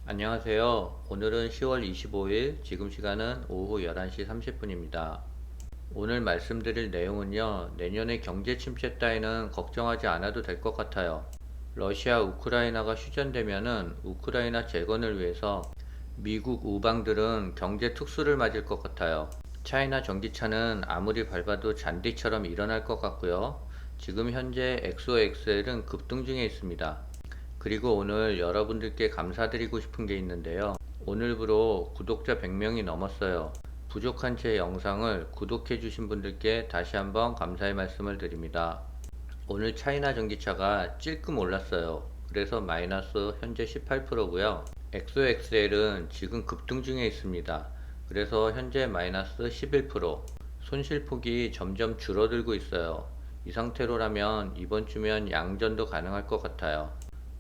안녕하세요. 오늘은 10월 25일, 지금 시간은 오후 11시 30분입니다. 오늘 말씀드릴 내용은요, 내년의 경제 침체 따위는 걱정하지 않아도 될 것 같아요. 러시아, 우크라이나가 휴전되면은 우크라이나 재건을 위해서 미국 우방들은 경제 특수를 맞을 것 같아요. 차이나 전기차는 아무리 밟아도 잔디처럼 일어날 것 같고요. 지금 현재 엑소엑셀은 급등 중에 있습니다. 그리고 오늘 여러분들께 감사드리고 싶은 게 있는데요. 오늘부로 구독자 100명이 넘었어요. 부족한 제 영상을 구독해 주신 분들께 다시 한번 감사의 말씀을 드립니다. 오늘 차이나 전기차가 찔끔 올랐어요. 그래서 마이너스 현재 18%고요. 엑소엑셀은 지금 급등 중에 있습니다. 그래서 현재 마이너스 11%. 손실폭이 점점 줄어들고 있어요. 이 상태로라면 이번 주면 양전도 가능할 것 같아요.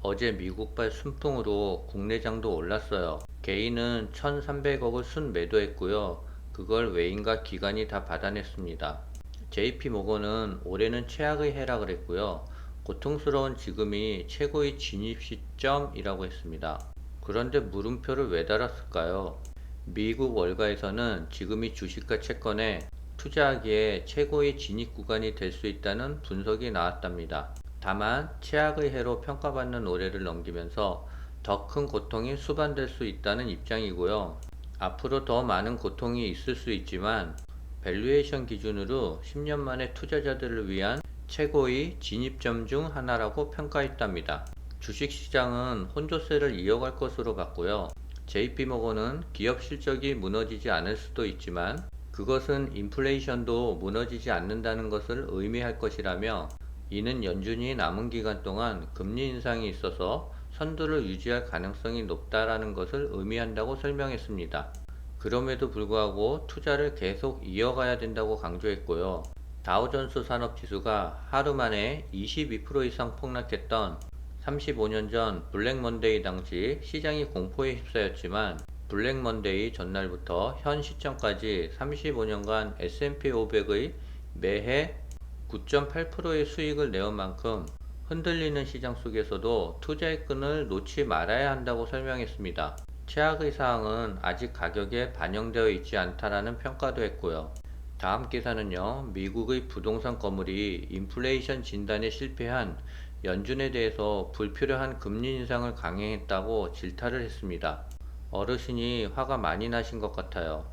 어제 미국발 순풍으로 국내장도 올랐어요. 개인은 1,300억을 순매도했고요. 그걸 외인과 기관이 다 받아냈습니다. JP모건은 올해는 최악의 해락을 했고요. 고통스러운 지금이 최고의 진입 시점이라고 했습니다. 그런데 물음표를 왜 달았을까요? 미국 월가에서는 지금이 주식과 채권에 투자하기에 최고의 진입 구간이 될 수 있다는 분석이 나왔답니다. 다만 최악의 해로 평가받는 올해를 넘기면서 더 큰 고통이 수반될 수 있다는 입장이고요. 앞으로 더 많은 고통이 있을 수 있지만 밸류에이션 기준으로 10년 만에 투자자들을 위한 최고의 진입점 중 하나라고 평가했답니다. 주식시장은 혼조세를 이어갈 것으로 봤고요. JP모건은 기업 실적이 무너지지 않을 수도 있지만 그것은 인플레이션도 무너지지 않는다는 것을 의미할 것이라며, 이는 연준이 남은 기간 동안 금리 인상이 있어서 선두를 유지할 가능성이 높다라는 것을 의미한다고 설명했습니다. 그럼에도 불구하고 투자를 계속 이어가야 된다고 강조했고요. 다우존스 산업지수가 하루 만에 22% 이상 폭락했던 35년 전 블랙 먼데이 당시 시장이 공포에 휩싸였지만, 블랙 먼데이 전날부터 현 시점까지 35년간 S&P 500의 매해 9.8%의 수익을 내온 만큼 흔들리는 시장 속에서도 투자의 끈을 놓지 말아야 한다고 설명했습니다. 최악의 사항은 아직 가격에 반영되어 있지 않다라는 평가도 했고요. 다음 기사는요, 미국의 부동산 거물이 인플레이션 진단에 실패한 연준에 대해서 불필요한 금리 인상을 강행했다고 질타를 했습니다. 어르신이 화가 많이 나신 것 같아요.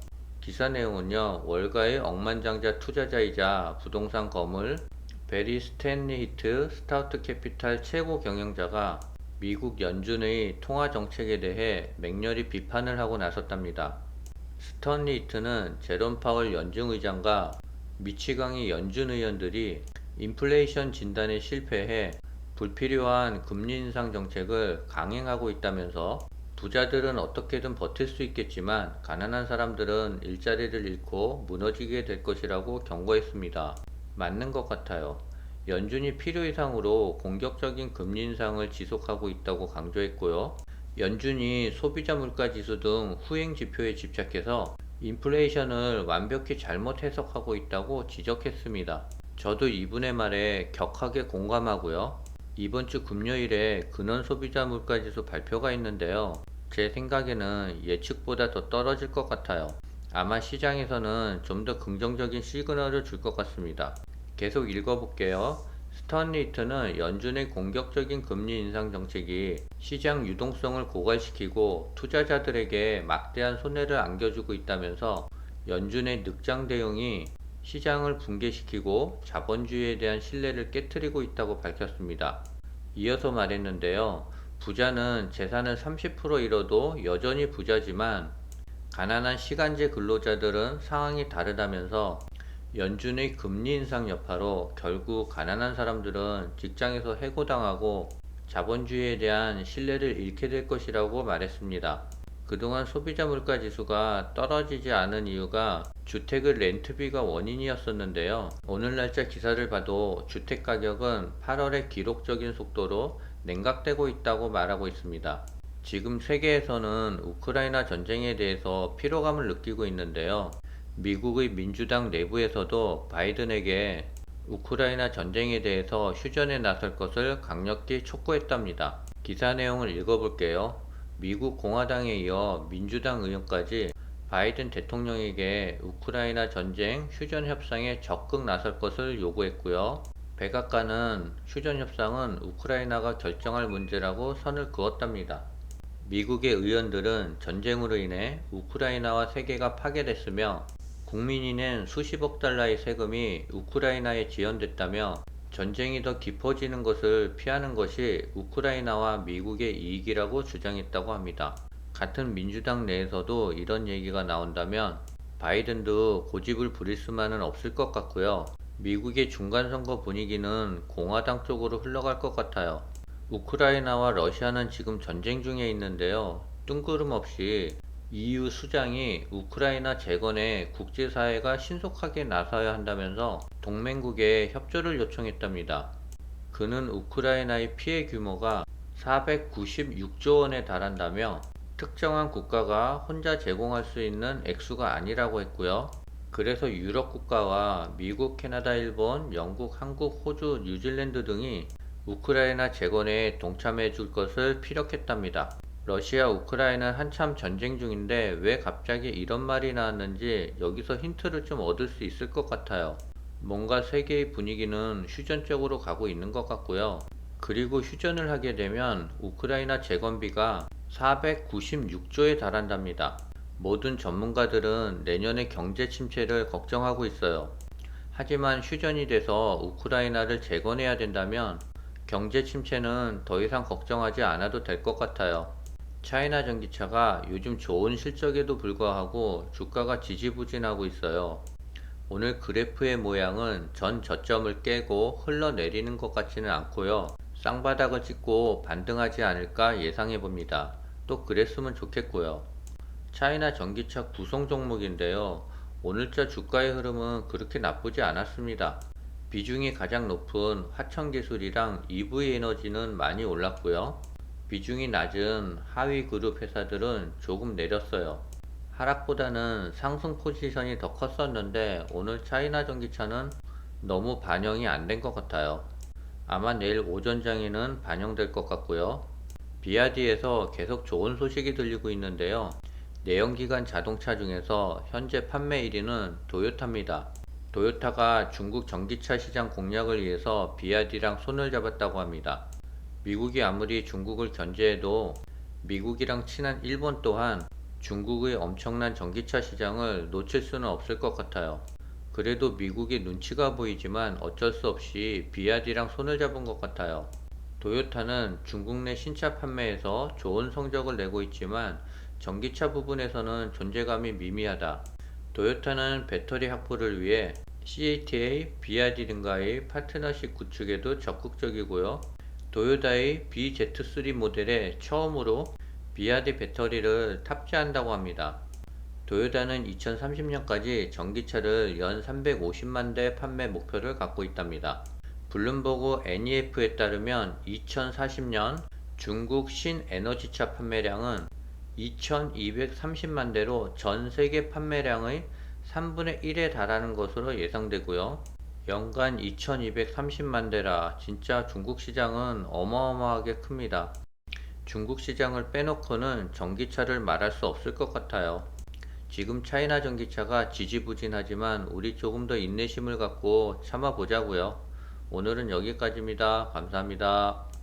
기사 내용은요, 월가의 억만장자 투자자이자 부동산 거물 베리 스탠리 히트 스타우트 캐피탈 최고 경영자가 미국 연준의 통화 정책에 대해 맹렬히 비판을 하고 나섰답니다. 스턴리 히트는 제롬 파월 연준 의장과 미치광이 연준 의원들이 인플레이션 진단에 실패해 불필요한 금리 인상 정책을 강행하고 있다면서, 부자들은 어떻게든 버틸 수 있겠지만 가난한 사람들은 일자리를 잃고 무너지게 될 것이라고 경고했습니다. 맞는 것 같아요. 연준이 필요 이상으로 공격적인 금리 인상을 지속하고 있다고 강조했고요. 연준이 소비자 물가 지수 등 후행 지표에 집착해서 인플레이션을 완벽히 잘못 해석하고 있다고 지적했습니다. 저도 이분의 말에 격하게 공감하고요. 이번 주 금요일에 근원 소비자 물가 지수 발표가 있는데요. 제 생각에는 예측보다 더 떨어질 것 같아요. 아마 시장에서는 좀 더 긍정적인 시그널을 줄 것 같습니다. 계속 읽어볼게요. 스턴리트는 연준의 공격적인 금리 인상 정책이 시장 유동성을 고갈시키고 투자자들에게 막대한 손해를 안겨주고 있다면서, 연준의 늑장 대응이 시장을 붕괴시키고 자본주의에 대한 신뢰를 깨트리고 있다고 밝혔습니다. 이어서 말했는데요. 부자는 재산을 30% 잃어도 여전히 부자지만 가난한 시간제 근로자들은 상황이 다르다면서, 연준의 금리 인상 여파로 결국 가난한 사람들은 직장에서 해고당하고 자본주의에 대한 신뢰를 잃게 될 것이라고 말했습니다. 그동안 소비자 물가 지수가 떨어지지 않은 이유가 주택의 렌트비가 원인이었었는데요. 오늘 날짜 기사를 봐도 주택 가격은 8월에 기록적인 속도로 냉각되고 있다고 말하고 있습니다. 지금 세계에서는 우크라이나 전쟁에 대해서 피로감을 느끼고 있는데요. 미국의 민주당 내부에서도 바이든에게 우크라이나 전쟁에 대해서 휴전에 나설 것을 강력히 촉구했답니다. 기사 내용을 읽어볼게요. 미국 공화당에 이어 민주당 의원까지 바이든 대통령에게 우크라이나 전쟁 휴전 협상에 적극 나설 것을 요구했고요. 백악관은 휴전 협상은 우크라이나가 결정할 문제라고 선을 그었답니다. 미국의 의원들은 전쟁으로 인해 우크라이나와 세계가 파괴됐으며 국민이 낸 수십억 달러의 세금이 우크라이나에 지연됐다며 전쟁이 더 깊어지는 것을 피하는 것이 우크라이나와 미국의 이익이라고 주장했다고 합니다. 같은 민주당 내에서도 이런 얘기가 나온다면 바이든도 고집을 부릴 수만은 없을 것 같고요. 미국의 중간선거 분위기는 공화당 쪽으로 흘러갈 것 같아요. 우크라이나와 러시아는 지금 전쟁 중에 있는데요. 뜬구름없이 EU 수장이 우크라이나 재건에 국제사회가 신속하게 나서야 한다면서 동맹국에 협조를 요청했답니다. 그는 우크라이나의 피해 규모가 496조 원에 달한다며 특정한 국가가 혼자 제공할 수 있는 액수가 아니라고 했고요. 그래서 유럽 국가와 미국, 캐나다, 일본, 영국, 한국, 호주, 뉴질랜드 등이 우크라이나 재건에 동참해 줄 것을 피력했답니다. 러시아, 우크라이나는 한참 전쟁 중인데 왜 갑자기 이런 말이 나왔는지 여기서 힌트를 좀 얻을 수 있을 것 같아요. 뭔가 세계의 분위기는 휴전 쪽으로 가고 있는 것 같고요. 그리고 휴전을 하게 되면 우크라이나 재건비가 496조에 달한답니다. 모든 전문가들은 내년의 경제 침체를 걱정하고 있어요. 하지만 휴전이 돼서 우크라이나를 재건해야 된다면 경제 침체는 더 이상 걱정하지 않아도 될 것 같아요. 차이나 전기차가 요즘 좋은 실적에도 불구하고 주가가 지지부진하고 있어요. 오늘 그래프의 모양은 전 저점을 깨고 흘러내리는 것 같지는 않고요. 쌍바닥을 찍고 반등하지 않을까 예상해 봅니다. 또 그랬으면 좋겠고요. 차이나 전기차 구성 종목인데요. 오늘자 주가의 흐름은 그렇게 나쁘지 않았습니다. 비중이 가장 높은 화천기술이랑 EV에너지는 많이 올랐고요. 비중이 낮은 하위 그룹 회사들은 조금 내렸어요. 하락보다는 상승 포지션이 더 컸었는데 오늘 차이나 전기차는 너무 반영이 안 된 것 같아요. 아마 내일 오전장에는 반영될 것 같고요. 비아디에서 계속 좋은 소식이 들리고 있는데요. 내연기관 자동차 중에서 현재 판매 1위는 도요타입니다. 도요타가 중국 전기차 시장 공략을 위해서 비아디랑 손을 잡았다고 합니다. 미국이 아무리 중국을 견제해도 미국이랑 친한 일본 또한 중국의 엄청난 전기차 시장을 놓칠 수는 없을 것 같아요. 그래도 미국의 눈치가 보이지만 어쩔 수 없이 비아디랑 손을 잡은 것 같아요. 도요타는 중국 내 신차 판매에서 좋은 성적을 내고 있지만 전기차 부분에서는 존재감이 미미하다. 도요타는 배터리 확보를 위해 CATA, 비아디 등과의 파트너십 구축에도 적극적이고요. 도요타의 BZ3 모델에 처음으로 비아디 배터리를 탑재한다고 합니다. 도요타는 2030년까지 전기차를 연 350만 대 판매 목표를 갖고 있답니다. 블룸버그 NEF에 따르면 2040년 중국 신에너지차 판매량은 2230만 대로 전 세계 판매량의 3분의 1에 달하는 것으로 예상되고요. 연간 2230만 대라 진짜 중국 시장은 어마어마하게 큽니다. 중국 시장을 빼놓고는 전기차를 말할 수 없을 것 같아요. 지금 차이나 전기차가 지지부진하지만 우리 조금 더 인내심을 갖고 참아보자고요. 오늘은 여기까지입니다. 감사합니다.